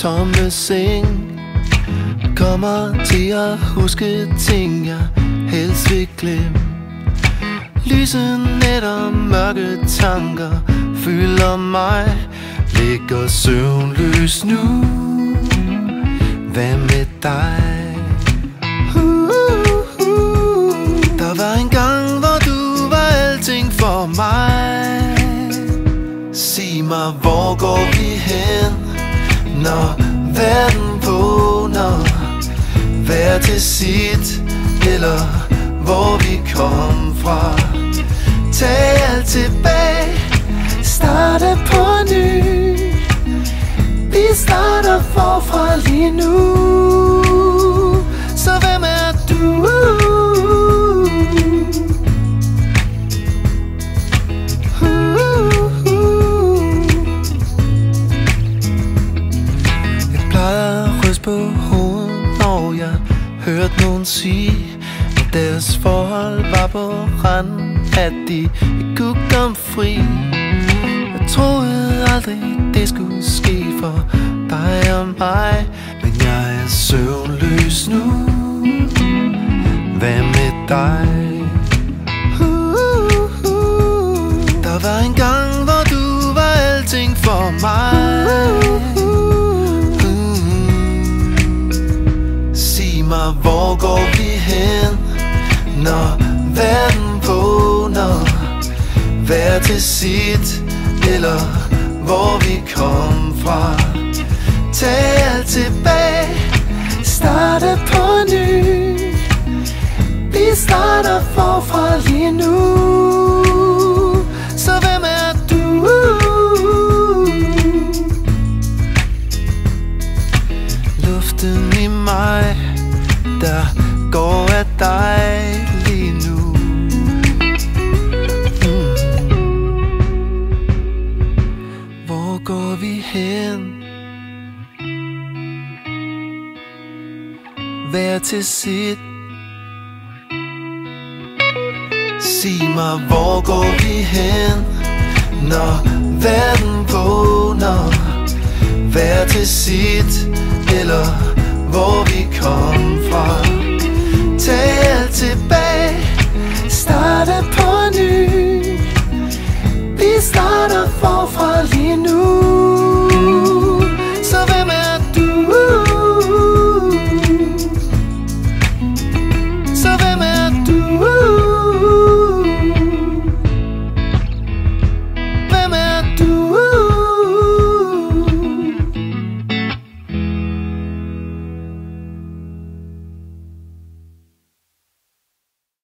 tomme seng. Kommer til at huske ting, jeg helst vil glemme. Lyse nætter, mørke tanker fylder mig. Ligger søvnløs nu. Hvad med dig? Der var en gang, hvor du var alting for mig. Sig mig, hvor går vi hen, når verden vågner? Hver til sit, eller hvor vi kom fra. Tag alt tilbage, starte på ny. Vi starter forfra lige nu. Så hvem er du? Jeg plejer at ryste på hovedet, når jeg hørte nogen sige, at deres forhold var på randen, at de ikke kunne komme fri. Jeg troede aldrig det skulle ske for dig og mig, men jeg er søvnløs nu. Hvad med dig? Der var en gang, hvor du var alting for mig. Sig mig, hvor går vi hen, når verden vågner? Hver til sit, eller hvor vi kom fra. Tag alt tilbage, starte på ny. Vi starter forfra lige nu. Så hvem er du? Luften i mig, der går af dig lige nu. Hvor går vi hen? Hver til sit. Sig mig, hvor går vi hen, når verden vågner? Hver til sit, eller hvor vi kom fra.